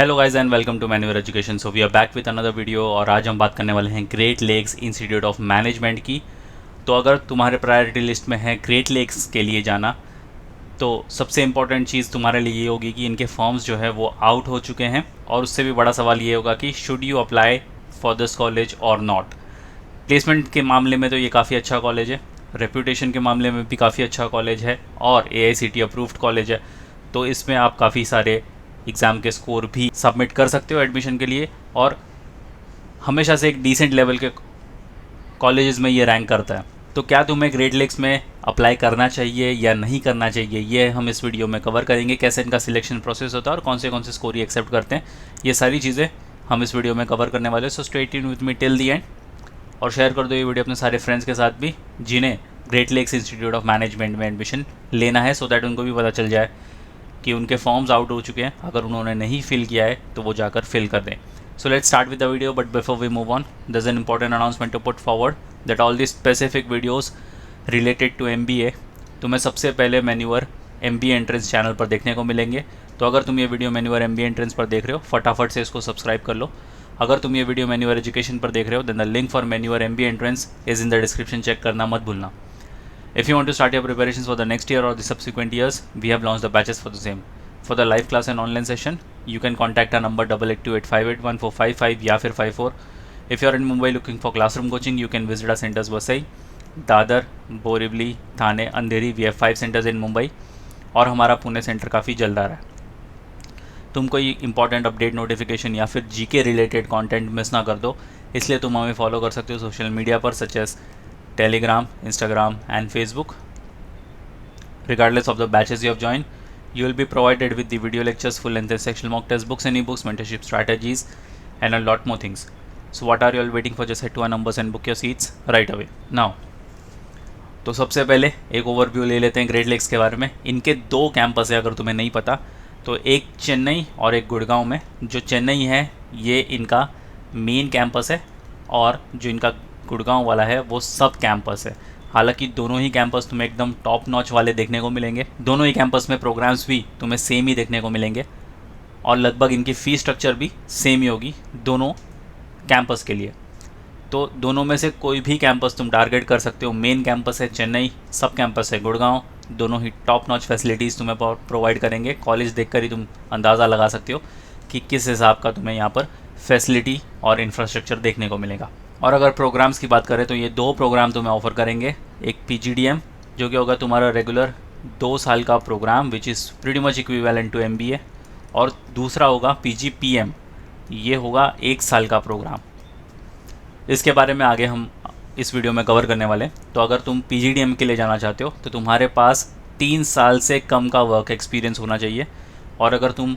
Hello guys and welcome to manual education. So we are back with another video और आज हम बात करने वाले हैं great lakes institute of management की। तो अगर तुम्हारे प्रायोरिटी लिस्ट में है ग्रेट लेक्स के लिए जाना, तो सबसे इम्पॉर्टेंट चीज़ तुम्हारे लिए ये होगी कि इनके फॉर्म्स जो है वो आउट हो चुके हैं, और उससे भी बड़ा सवाल ये होगा कि should you apply for this college और नॉट। प्लेसमेंट के मामले में तो ये काफ़ी अच्छा कॉलेज है, रेपूटेशन के मामले में भी काफ़ी अच्छा कॉलेज है और AICTE अप्रूव्ड कॉलेज है। तो इसमें आप काफ़ी सारे एग्ज़ाम के स्कोर भी सबमिट कर सकते हो एडमिशन के लिए, और हमेशा से एक डिसेंट लेवल के कॉलेजेस में ये रैंक करता है। तो क्या तुम्हें ग्रेट लेक्स में अप्लाई करना चाहिए या नहीं करना चाहिए, ये हम इस वीडियो में कवर करेंगे। कैसे इनका सिलेक्शन प्रोसेस होता है और कौन से स्कोर ये एक्सेप्ट करते हैं, ये सारी चीज़ें हम इस वीडियो में कवर करने वाले हैं। So stay tuned with me till the and, और शेयर कर दो ये वीडियो अपने सारे फ्रेंड्स के साथ भी जिन्हें great lakes institute of management में एडमिशन लेना है, सो दैट उनको भी पता चल जाए कि उनके फॉर्म्स आउट हो चुके हैं। अगर उन्होंने नहीं फिल किया है तो वो जाकर फिल कर दें। So let's start with the video, but before we move on, there is an important announcement to put forward that all the specific videos related to MBA तुम्हें सबसे पहले मैन्युअर MBA एंट्रेंस चैनल पर देखने को मिलेंगे। तो अगर तुम ये वीडियो मैन्युअर MBA एंट्रेंस पर देख रहे हो, फटाफट से इसको सब्सक्राइब कर लो। अगर तुम ये वीडियो मैन्युअर एजुकेशन पर देख रहे हो, then the link for manual MBA entrance is in the description, check करना मत भूलना। If you want to start your preparations for the next year or the subsequent years, we have launched the batches for the same. For the live class and online session, you can contact our number 8828581455 या फिर 54. If you are in Mumbai looking for classroom coaching, you can visit our centers Vasai, Dadar, Borivali, Thane, Andheri. We have 5 centers in Mumbai और हमारा Pune centre काफ़ी जल्द आ रहा है। तुम कोई इंपॉर्टेंट अपडेट नोटिफिकेशन या फिर GK रिलेटेड कंटेंट मिस ना कर दो, इसलिए तुम हमें फॉलो कर सकते हो सोशल मीडिया पर, such as Telegram, Instagram and Facebook. Regardless of the batches you have joined, you will be provided with the video lectures, full length and sectional mock test books and ebooks, mentorship strategies and a lot more things. So what are you all waiting for? Just head to our numbers and book your seats right away now. तो सबसे पहले एक overview ले लेते हैं great lakes के बारे में। इनके 2 कैंपस है, अगर तुम्हें नहीं पता तो, एक चेन्नई और एक गुड़गांव में। जो चेन्नई है ये इनका मेन कैंपस है, और जो इनका गुड़गांव वाला है वो सब कैंपस है। हालांकि दोनों ही कैंपस तुम्हें एकदम टॉप नॉच वाले देखने को मिलेंगे। दोनों ही कैंपस में प्रोग्राम्स भी तुम्हें सेम ही देखने को मिलेंगे, और लगभग इनकी फ़ीस स्ट्रक्चर भी सेम ही होगी दोनों कैंपस के लिए। तो दोनों में से कोई भी कैंपस तुम टारगेट कर सकते हो। मेन कैंपस है चेन्नई, सब कैंपस है गुड़गांव। दोनों ही टॉप नॉच फैसिलिटीज़ तुम्हें प्रोवाइड करेंगे। कॉलेज देखकर ही तुम अंदाज़ा लगा सकते हो कि किस हिसाब का तुम्हें यहाँ पर फैसिलिटी और इंफ्रास्ट्रक्चर देखने को मिलेगा। और अगर प्रोग्राम्स की बात करें तो ये 2 प्रोग्राम तुम्हें ऑफ़र करेंगे। एक PGDM जो कि होगा तुम्हारा रेगुलर 2 साल का programme, which is pretty much equivalent to MBA, और दूसरा होगा PGPM, ये होगा 1 साल का प्रोग्राम। इसके बारे में आगे हम इस वीडियो में कवर करने वाले हैं। तो अगर तुम PGDM के लिए जाना चाहते हो तो तुम्हारे पास 3 साल से कम का वर्क एक्सपीरियंस होना चाहिए, और अगर तुम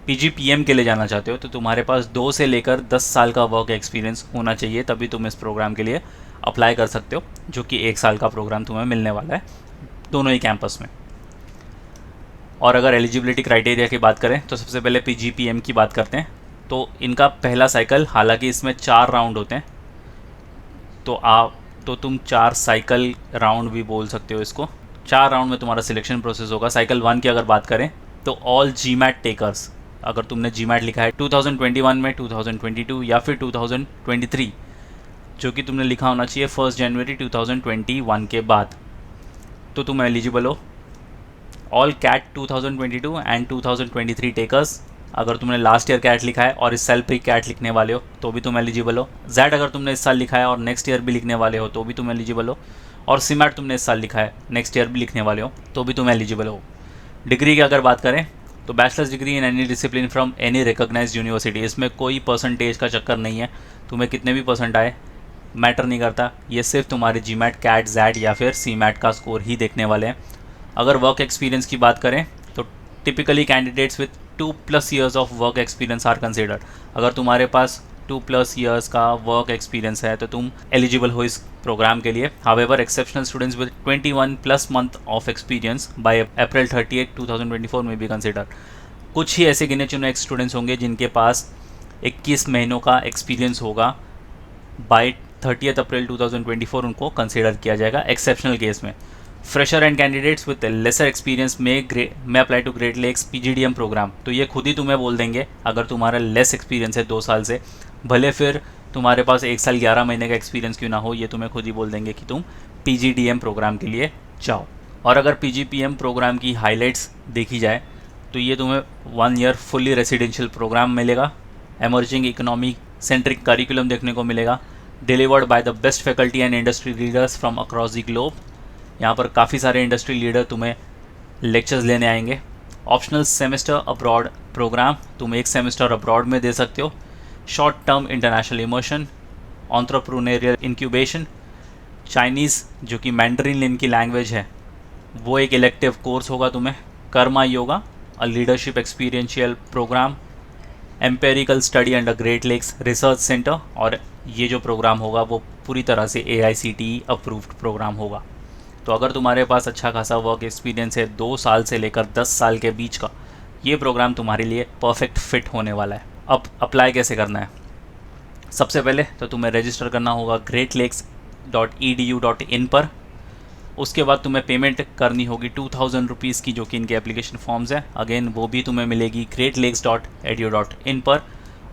PGPM के लिए जाना चाहते हो तो तुम्हारे पास 2 से लेकर 10 साल का वर्क एक्सपीरियंस होना चाहिए, तभी तुम इस प्रोग्राम के लिए अप्लाई कर सकते हो, जो कि 1 साल का प्रोग्राम तुम्हें मिलने वाला है दोनों ही कैंपस में। और अगर एलिजिबिलिटी क्राइटेरिया की बात करें तो सबसे पहले PGPM की बात करते हैं। तो इनका पहला साइकिल, हालांकि इसमें 4 राउंड होते हैं, तो तुम 4 साइकिल राउंड भी बोल सकते हो इसको। 4 राउंड में तुम्हारा सिलेक्शन प्रोसेस होगा। साइकिल 1 की अगर बात करें तो ऑल GMAT टेकर्स, अगर तुमने GMAT लिखा है 2021 में, 2022 या फिर 2023, जो कि तुमने लिखा होना चाहिए 1 जनवरी 2021 के बाद, तो तुम एलिजिबल हो। ऑल CAT 2022 एंड 2023 टेकर्स, अगर तुमने लास्ट ईयर CAT लिखा है और इस साल प्री CAT लिखने वाले हो तो भी तुम एलिजिबल हो। ZET अगर तुमने इस साल लिखा है और नेक्स्ट ईयर भी लिखने वाले हो तो भी तुम एलिजिबल हो। और CMAT तुमने इस साल लिखा है, नेक्स्ट ईयर भी लिखने वाले हो तो भी तुम एलिजिबल हो। डिग्री की अगर बात करें तो bachelors degree in any discipline from any recognised university. इसमें कोई परसेंटेज का चक्कर नहीं है, तुम्हें कितने भी परसेंट आए मैटर नहीं करता। ये सिर्फ तुम्हारे GMAT, CAT, ZET या फिर CMAT का स्कोर ही देखने वाले हैं। अगर वर्क एक्सपीरियंस की बात करें तो typically candidates with 2+ years of work experience are considered. अगर तुम्हारे पास 2+ years का वर्क एक्सपीरियंस है तो तुम एलिजिबल हो इस प्रोग्राम के लिए। However exceptional students with 21+ month of experience by April 30, 2024 में भी कंसिडर। कुछ ही ऐसे गिने चुने स्टूडेंट्स होंगे जिनके पास 21 महीनों का एक्सपीरियंस होगा, बाय 30 अप्रैल 2024 उनको कंसिडर किया जाएगा एक्सेप्शनल केस में। Fresher and candidates with lesser experience may apply to great Lakes PGDM program. तो ये खुद ही तुम्हें बोल देंगे अगर तुम्हारा लेस एक्सपीरियंस है 2 साल से, भले फिर तुम्हारे पास 1 साल 11 महीने का एक्सपीरियंस क्यों ना हो, ये तुम्हें खुद ही बोल देंगे कि तुम PGDM प्रोग्राम के लिए जाओ। और अगर PGPM प्रोग्राम की हाईलाइट्स देखी जाए तो ये तुम्हें 1 ईयर फुल्ली रेसिडेंशियल प्रोग्राम मिलेगा, एमर्जिंग इकोनॉमी सेंट्रिक करिकुलम देखने को मिलेगा, delivered by the best faculty and industry leaders from across the globe. यहाँ पर काफ़ी सारे इंडस्ट्री लीडर तुम्हें लेक्चर्स लेने आएंगे। ऑप्शनल सेमेस्टर अब्रॉड प्रोग्राम, तुम 1 सेमेस्टर अब्रॉड में दे सकते हो। Short term international immersion, entrepreneurial incubation, Chinese जो कि मैंडरिन इनकी लैंग्वेज है वो एक इलेक्टिव कोर्स होगा तुम्हें। Karma yoga, a leadership experiential programme, empirical study under great lakes research centre, और ये जो प्रोग्राम होगा वो पूरी तरह से AICTE अप्रूव्ड प्रोग्राम होगा। तो अगर तुम्हारे पास अच्छा खासा वर्क एक्सपीरियंस है 2 साल से लेकर 10 साल के बीच का, ये प्रोग्राम तुम्हारे लिए परफेक्ट फिट होने वाला है। अब अप्लाई कैसे करना है? सबसे पहले तो तुम्हें रजिस्टर करना होगा greatleaks.edu.in पर। उसके बाद तुम्हें पेमेंट करनी होगी 2000 रुपीज़ की, जो कि इनके एप्लीकेशन फॉर्म्स है। अगेन वो भी तुम्हें मिलेगी greatleaks.edu.in पर,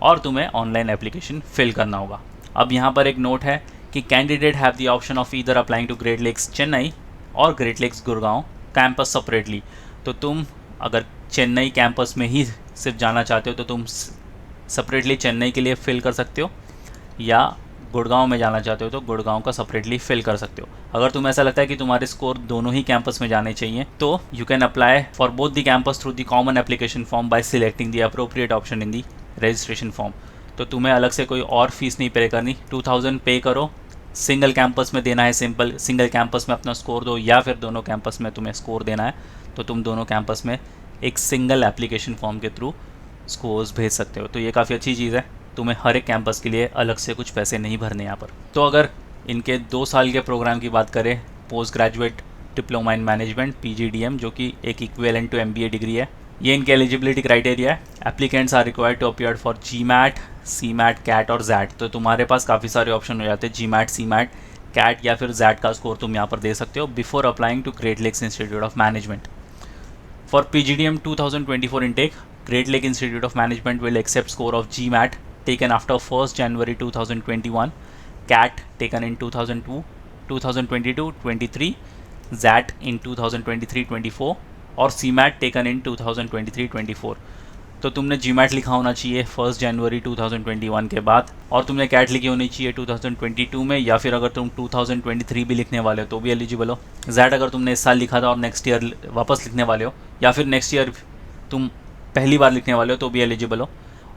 और तुम्हें ऑनलाइन एप्लीकेशन फिल करना होगा। अब यहाँ पर एक नोट है कि candidate have the option of either applying to great Lakes Chennai और Great Lakes Gurgaon campus separately. तो तुम अगर चेन्नई कैंपस में ही सिर्फ जाना चाहते हो तो तुम सेपरेटली चेन्नई के लिए फिल कर सकते हो, या गुड़गांव में जाना चाहते हो तो गुड़गांव का सेपरेटली फिल कर सकते हो। अगर तुम्हें ऐसा लगता है कि तुम्हारे स्कोर दोनों ही कैंपस में जाने चाहिए तो you can apply for both the campus through the common application form by selecting the appropriate option in the registration form. तो तुम्हें अलग से कोई और फीस नहीं पे करनी, 2000 पे करो, सिंगल कैंपस में देना है, सिंपल सिंगल कैंपस में अपना स्कोर दो, या फिर दोनों कैंपस में तुम्हें स्कोर देना है तो तुम दोनों कैंपस में एक सिंगल एप्लीकेशन फॉर्म के थ्रू स्कोर्स भेज सकते हो। तो ये काफ़ी अच्छी चीज़ है, तुम्हें हर एक कैंपस के लिए अलग से कुछ पैसे नहीं भरने यहाँ पर। तो अगर इनके 2 साल के प्रोग्राम की बात करें, post graduate diploma in management PGDM, जो कि एक इक्विवेलेंट टू MBA डिग्री है, ये इनके एलिजिबिलिटी क्राइटेरिया है। Applicants are required to appear for GMAT, CMAT, CAT और ZAT। तो तुम्हारे पास काफ़ी सारे ऑप्शन हो जाते हैं, GMAT, CMAT, CAT या फिर ZAT का स्कोर तुम यहाँ पर दे सकते हो before applying to great lakes institute of management. For PGDM 2024 intake, Great Lake Institute of Management will accept score of GMAT taken after 1st January 2021, CAT taken in 2002, 2022-23, ZAT in 2023-24 और CMAT taken in 2023-24। तो तुमने GMAT लिखा होना चाहिए 1 जनवरी 2021 के बाद, और तुमने CAT लिखी होनी चाहिए 2022 में, या फिर अगर तुम 2023 भी लिखने वाले हो तो भी एलिजिबल हो। ZAT अगर तुमने इस साल लिखा था और नेक्स्ट ईयर वापस लिखने वाले हो, या फिर नेक्स्ट ईयर तुम पहली बार लिखने वाले हो तो भी एलिजिबल हो।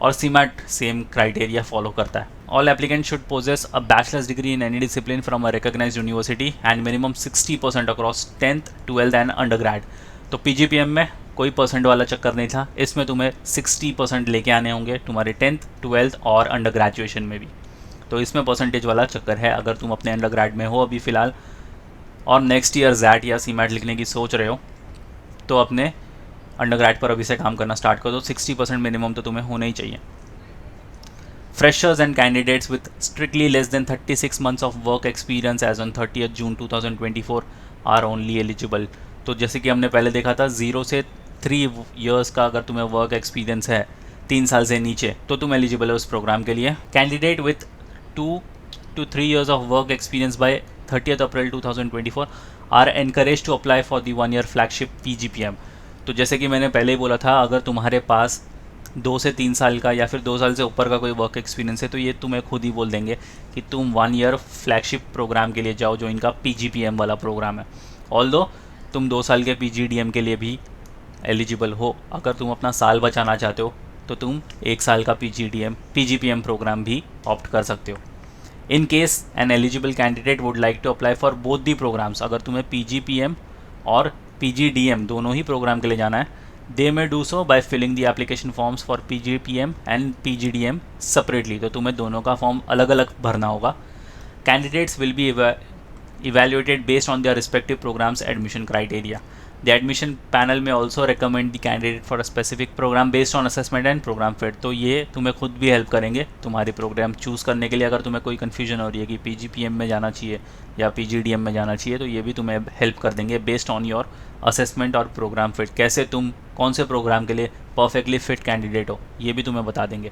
और CMAT सेम क्राइटेरिया फॉलो करता है। All applicant should possess a bachelors degree in any discipline from a recognised university and minimum 60% across 10th, 12th and undergrad. तो PGPM में कोई परसेंट वाला चक्कर नहीं था, इसमें तुम्हें 60% लेके आने होंगे तुम्हारे 10th, 12th और अंडर ग्रेजुएशन में भी। तो इसमें परसेंटेज वाला चक्कर है। अगर तुम अपने अंडर ग्रेड में हो अभी फ़िलहाल और नेक्स्ट ईयर ZAT या CMAT लिखने की सोच रहे हो तो अपने अंडर ग्रेड पर अभी से काम करना स्टार्ट कर दो। 60% मिनिमम तो तुम्हें होना ही चाहिए। Freshers and candidates with strictly less than 36 months of work experience as on 30th June 2024 are only eligible. तो जैसे कि हमने पहले देखा था 0 से 3 years का अगर तुम्हें वर्क एक्सपीरियंस है 3 साल से नीचे तो तुम एलिजिबल हो उस प्रोग्राम के लिए। Candidate with 2 to 3 years of work experience by 30th April 2024 are encourage to apply for the 1 year flagship PGPM। तो जैसे कि मैंने पहले ही बोला था, अगर तुम्हारे पास 2 से 3 साल का या फिर 2 साल से ऊपर का कोई वर्क एक्सपीरियंस है तो ये तुम्हें खुद ही बोल देंगे कि तुम 1 year फ्लैगशिप प्रोग्राम के लिए जाओ, जो इनका PGPM वाला प्रोग्राम है। ऑल्दो तुम 2 साल के PGDM के लिए भी एलिजिबल हो। अगर तुम अपना साल बचाना चाहते हो तो तुम 1 साल का PGPM प्रोग्राम भी ऑप्ट कर सकते हो। In case an eligible candidate would like to apply for both the programmes, अगर तुम्हें PGPM और PGDM दोनों ही प्रोग्राम के लिए जाना है, they may do so by filling the application forms for PGPM and PGDM separately. तो तुम्हें दोनों का फॉर्म अलग अलग भरना होगा। Candidates will be evaluated based on their respective programs admission criteria. The admission panel may also recommend the candidate for a specific program based on assessment and program fit. तो ये तुम्हें खुद भी हेल्प करेंगे तुम्हारे प्रोग्राम चूज़ करने के लिए। अगर तुम्हें कोई कन्फ्यूजन हो रही है कि PGPM में जाना चाहिए या PGDM में जाना चाहिए, तो ये भी तुम्हें हेल्प कर देंगे बेस्ड ऑन योर असेसमेंट और प्रोग्राम फिट। कैसे तुम कौन से प्रोग्राम के लिए परफेक्टली फिट कैंडिडेट हो, ये भी तुम्हें बता देंगे।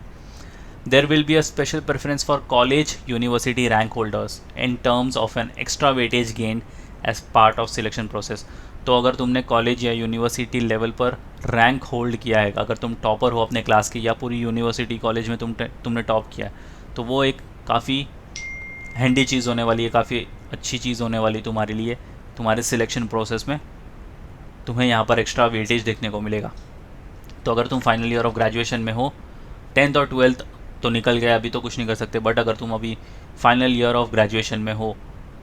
There will be a special preference for college university rank holders in terms of an extra weightage gained as part of selection process। तो अगर तुमने कॉलेज या यूनिवर्सिटी लेवल पर रैंक होल्ड किया है, अगर तुम टॉपर हो अपने क्लास के या पूरी यूनिवर्सिटी कॉलेज में तुमने टॉप किया है, तो वो एक काफ़ी हैंडी चीज़ होने वाली है, काफ़ी अच्छी चीज़ होने वाली तुम्हारे लिए। तुम्हारे सिलेक्शन प्रोसेस में तुम्हें यहाँ पर एक्स्ट्रा वेटेज देखने को मिलेगा। तो अगर तुम फाइनल ईयर ऑफ ग्रेजुएशन में हो, 10th और 12th तो निकल गया, अभी तो कुछ नहीं कर सकते, बट अगर तुम अभी फाइनल ईयर ऑफ ग्रेजुएशन में हो,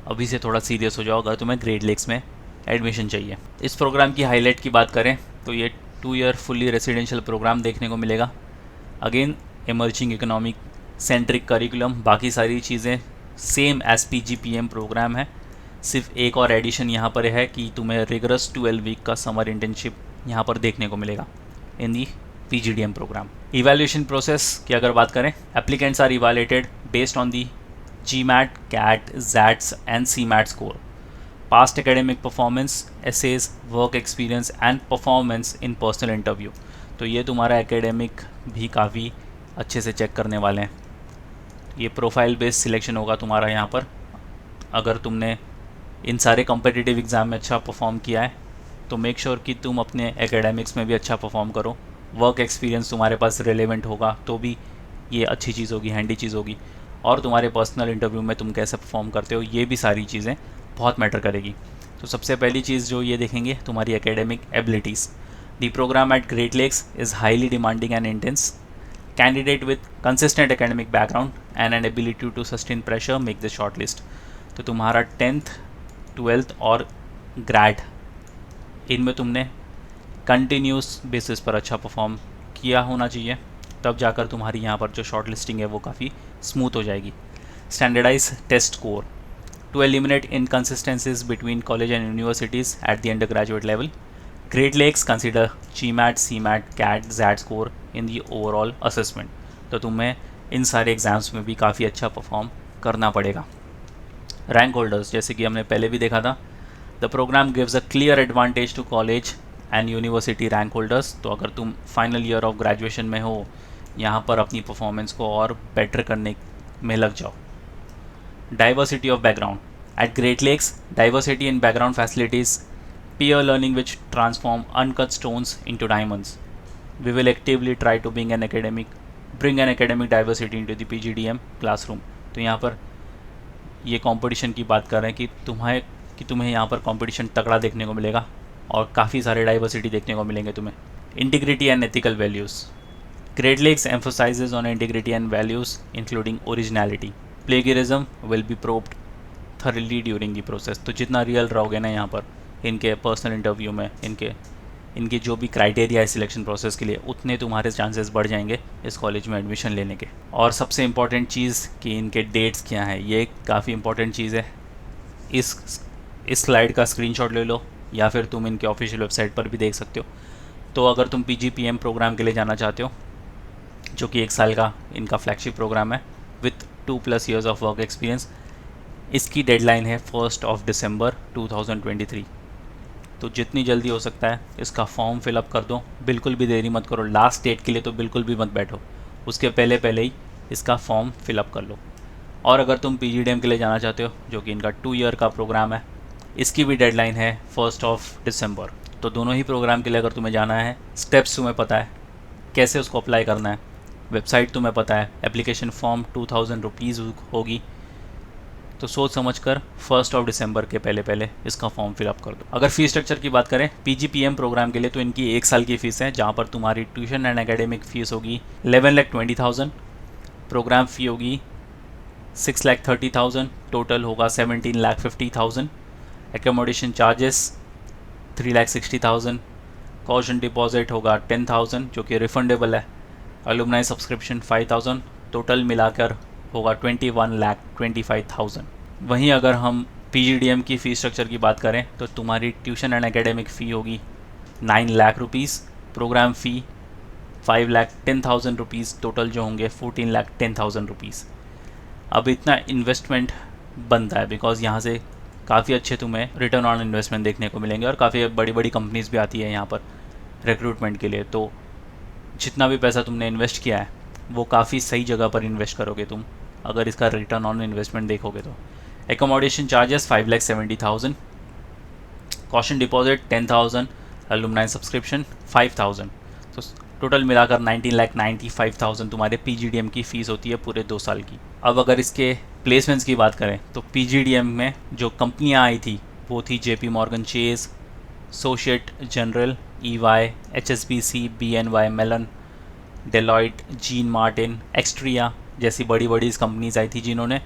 अभी से थोड़ा सीरियस हो जाओ अगर तुम्हें ग्रेट लेक्स में एडमिशन चाहिए। इस प्रोग्राम की हाईलाइट की बात करें तो ये 2 ईयर फुल्ली रेसिडेंशियल प्रोग्राम देखने को मिलेगा। Again emerging economic centric curriculum, बाकी सारी चीज़ें सेम एज PGPM प्रोग्राम है। सिर्फ एक और एडिशन यहाँ पर है कि तुम्हें रिगरस 12 वीक का समर इंटर्नशिप यहाँ पर देखने को मिलेगा in the PGDM programme. Evaluation process की अगर बात करें, applicants are evaluated based on the GMAT, CAT, ZATS and CMAT score, past academic performance, essays, work experience and performance in personal interview. तो ये तुम्हारा एकेडमिक भी काफ़ी अच्छे से चेक करने वाले हैं। ये प्रोफाइल बेस्ड सिलेक्शन होगा तुम्हारा यहाँ पर। अगर तुमने इन सारे कॉम्पिटिटिव एग्ज़ाम में अच्छा परफॉर्म किया है तो मेक श्योर कि तुम अपने एकेडमिक्स में भी अच्छा परफॉर्म करो। वर्क एक्सपीरियंस तुम्हारे पास रिलेवेंट होगा तो भी ये अच्छी चीज़ होगी, हैंडी चीज़ होगी। और तुम्हारे पर्सनल इंटरव्यू में तुम कैसे परफॉर्म करते हो, ये भी सारी चीज़ें बहुत मैटर करेगी। तो सबसे पहली चीज़ जो ये देखेंगे तुम्हारी academic abilities. The programme at great lakes is highly demanding and intense. Candidate with consistent academic background and an ability to sustain pressure make the shortlist. तो तुम्हारा 10th, 12th और ग्रेड, इनमें तुमने कंटिन्यूस बेसिस पर अच्छा perform किया होना चाहिए, तब जाकर तुम्हारी यहाँ पर जो शॉर्ट लिस्टिंग है वो काफ़ी स्मूथ हो जाएगी। Standardise test score to eliminate inconsistencies between college and universities at the undergraduate level. Great lakes consider GMAT, CMAT, CAT, ZAT score in the overall assessment. तो तुम्हें इन सारे एग्ज़ाम्स में भी काफ़ी अच्छा परफॉर्म करना पड़ेगा। रैंक होल्डर्स, जैसे कि हमने पहले भी देखा था, the programme gives a clear advantage to college and university rank holders. तो अगर तुम फाइनल ईयर ऑफ ग्रेजुएशन में हो, यहाँ पर अपनी परफॉर्मेंस को और बेटर करने में लग जाओ। Diversity of background at great lakes, diversity in background facilities, peer learning which transform uncut stones into diamonds. We will actively try to bring an academic diversity into the PGDM classroom। तो यहाँ पर ये competition की बात कर रहे हैं कि तुम्हें यहाँ पर कंपटीशन तगड़ा देखने को मिलेगा और काफ़ी सारे डाइवर्सिटी देखने को मिलेंगे तुम्हें। Integrity and ethical values, great lakes emphasizes on integrity and values including originality. Plagiarism will be probed thoroughly during the process। तो जितना रियल रहोगे ना यहाँ पर इनके पर्सनल इंटरव्यू में, इनके जो भी क्राइटेरिया है सिलेक्शन प्रोसेस के लिए, उतने तुम्हारे चांसेस बढ़ जाएंगे इस कॉलेज में एडमिशन लेने के। और सबसे इम्पॉर्टेंट चीज़ कि इनके डेट्स क्या हैं, ये काफ़ी इंपॉर्टेंट चीज़ है। इस स्लाइड का स्क्रीनशॉट ले लो या फिर तुम इनके ऑफिशियल वेबसाइट पर भी देख सकते हो। तो अगर तुम PGPM प्रोग्राम के लिए जाना चाहते हो, जो कि 1 साल का इनका फ्लैगशिप प्रोग्राम है with 2+ years of work experience, इसकी डेडलाइन है 1 December 2023। तो जितनी जल्दी हो सकता है इसका फॉर्म फिलअप कर दो, बिल्कुल भी देरी मत करो। लास्ट डेट के लिए तो बिल्कुल भी मत बैठो, उसके पहले ही इसका फॉर्म फिलअप कर लो। और अगर तुम PGDM के लिए जाना चाहते हो, जो कि इनका 2 ईयर का प्रोग्राम है, इसकी भी डेडलाइन है 1 December। तो दोनों ही प्रोग्राम के लिए अगर तुम्हें जाना है, स्टेप्स तुम्हें पता है, कैसे उसको अप्लाई करना है, वेबसाइट तुम्हें पता है, एप्लीकेशन फॉर्म 2000 रुपीज़ होगी। तो सोच समझकर 1 December के पहले इसका फॉर्म फिलअप कर दो। अगर फ़ीस स्ट्रक्चर की बात करें PGPM प्रोग्राम के लिए, तो इनकी 1 साल की फ़ीस है, जहाँ पर तुम्हारी ट्यूशन एंड एकेडमिक फ़ीस होगी 11,20,000, प्रोग्राम फ़ी होगी 6,30,000, टोटल होगा 17,50,000, एकोमोडेशन चार्जेस 3,60,000, कॉशन डिपॉजिट होगा 10,000 जो कि रिफंडेबल है, अलुमनाई सब्सक्रिप्शन 5,000, टोटल मिलाकर होगा 21,25,000। वहीं अगर हम PGDM की फ़ी स्ट्रक्चर की बात करें तो तुम्हारी ट्यूशन एंड एकेडमिक फ़ी होगी 9 लाख रुपीज़, प्रोग्राम फ़ी 5,10,000 रुपीज़, टोटल जो होंगे 14,10,000 रुपीज़। अब इतना इन्वेस्टमेंट बनता है बिकॉज यहाँ से काफ़ी अच्छे तुम्हें रिटर्न ऑन इन्वेस्टमेंट देखने को मिलेंगे और काफ़ी बड़ी बड़ी कंपनीज़ भी आती है यहाँ पर रिक्रूटमेंट के लिए। तो जितना भी पैसा तुमने इन्वेस्ट किया है वो काफ़ी सही जगह पर इन्वेस्ट करोगे तुम अगर इसका रिटर्न ऑन इन्वेस्टमेंट देखोगे तो। Accommodation charges 5,70,000, caution deposit 10,000, alumni subscription 5,000, तो टोटल मिलाकर 19,95,000 तुम्हारे PGDM की फ़ीस होती है पूरे 2 साल की। अब अगर इसके प्लेसमेंट्स की बात करें तो PGDM में जो कंपनियां आई थी वो थी JP Morgan Chase, Societe Generale, EY, HSBC, BNY Mellon, Deloitte, Jean Martin, Axtria जैसी बड़ी बड़ी इस कंपनीज आई थी जिन्होंने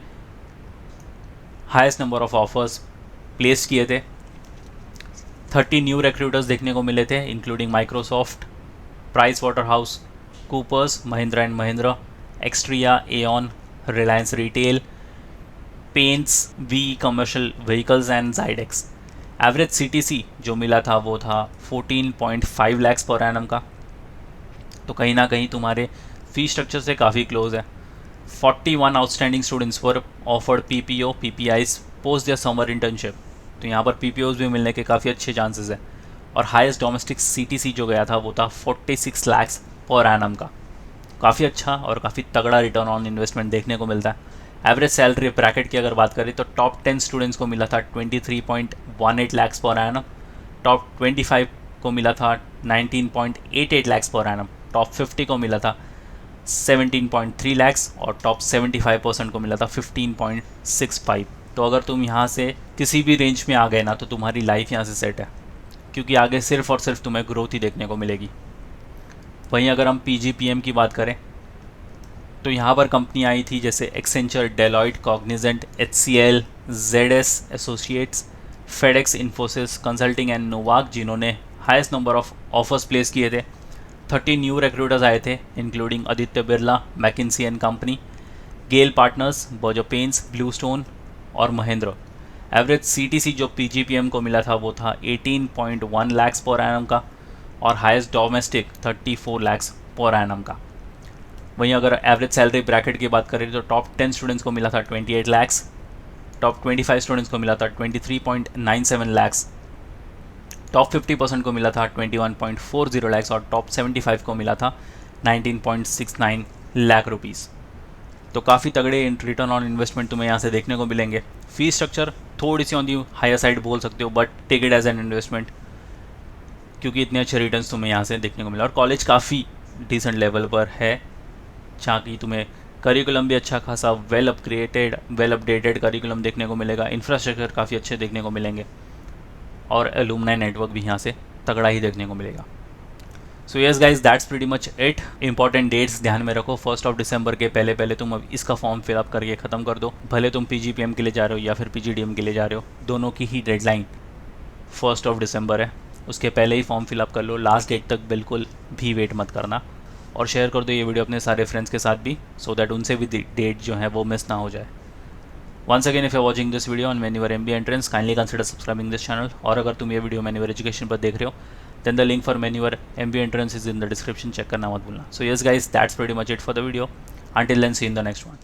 highest number of offers placed किए थे। 30 न्यू रिक्रूटर्स देखने को मिले थे including Microsoft, Price Waterhouse Coopers, Mahindra and Mahindra, Axtria, Aon, Reliance Retail, paints, V commercial vehicles and Zydex. Average CTC जो मिला था वो था 14.5 लैक्स पर एनम का, तो कहीं ना कहीं तुम्हारे फी स्ट्रक्चर से काफ़ी क्लोज है। 41 outstanding students were offered PPO PPIs post their summer internship, तो यहाँ पर PPOs भी मिलने के काफ़ी अच्छे चांसेस है। और हाईएस्ट डोमेस्टिक CTC जो गया था वो था 46 लैक्स पर एनम का, काफ़ी अच्छा और काफ़ी तगड़ा रिटर्न ऑन इन्वेस्टमेंट देखने को मिलता है। एवरेज सैलरी ब्रैकेट की अगर बात करें तो टॉप 10 स्टूडेंट्स को मिला था 23.18 लैक्स पर एनम, टॉप 25 को मिला था 19.88 लैक्स पर एनम, टॉप 50 को मिला था 17.3 लैक्स और टॉप 75% को मिला था 15.65। तो अगर तुम यहाँ से किसी भी रेंज में आ गए ना तो तुम्हारी लाइफ यहाँ से सेट है, क्योंकि आगे सिर्फ और सिर्फ तुम्हें ग्रोथ ही देखने को मिलेगी। वहीं अगर हम PGPM की बात करें तो यहाँ पर कंपनी आई थी जैसे Accenture, Deloitte, Cognizant, HCL, ZS associates, FedEx, Infosys consulting and Novak, जिन्होंने highest number of offers placed किए थे। 30 न्यू रिक्रूटर्स आए थे including Aditya Birla, McKinsey and company, Gale partners, Berger paints, Bluestone और महेंद्र। एवरेज CTC जो PGPM को मिला था वो था 18.1 लैक्स पर एनम का और highest domestic 34 lakhs per annum का। वहीं अगर एवरेज सैलरी ब्रैकेट की बात करें तो टॉप 10 स्टूडेंट्स को मिला था 28 लैक्स, टॉप 25 स्टूडेंट्स को मिला था 23.97 लैक्स, टॉप 50% को मिला था 21.40 लैक्स और टॉप 75 को मिला था 19.69 लाख रुपीज़। तो काफ़ी तगड़े रिटर्न ऑन इन्वेस्टमेंट तुम्हें यहाँ से देखने को मिलेंगे। फी स्ट्रक्चर थोड़ी सी ऑन दी हायर साइड बोल सकते हो, but take it as an investment, क्योंकि इतने अच्छे रिटर्न्स तुम्हें यहाँ से देखने को मिला। और कॉलेज काफ़ी डिसेंट लेवल पर है, जहाँ की तुम्हें करिकुलम भी अच्छा खासा वेल अपडेटेड करिकुलम देखने को मिलेगा, इंफ्रास्ट्रक्चर काफ़ी अच्छे देखने को मिलेंगे और एलुमनाई नेटवर्क भी यहाँ से तगड़ा ही देखने को मिलेगा। So yes guys, that's pretty much it. Important dates ध्यान में रखो, 1 दिसंबर के पहले तुम अब इसका फॉर्म फिलअप करके ख़त्म कर दो। भले तुम PGPM के लिए जा रहे हो या फिर PGDM के लिए जा रहे हो, दोनों की ही डेडलाइन 1 दिसंबर है, उसके पहले ही फॉर्म फिलअप कर लो। लास्ट डेट तक बिल्कुल भी वेट मत करना और शेयर कर दो ये वीडियो अपने सारे फ्रेंड्स के साथ भी, सो दैट उनसे भी डेट जो है वो मिस ना हो जाए। Once again, if you are watching this video on Manyver MBA entrance, kindly consider subscribing this channel. और अगर तुम ये वीडियो Manyver एजुकेशन पर देख रहे हो, then the link for Manyver MBA entrance is in the description, check करना मत भूलना। So yes guys, that's pretty much it for the video. Until then, see you in the next one.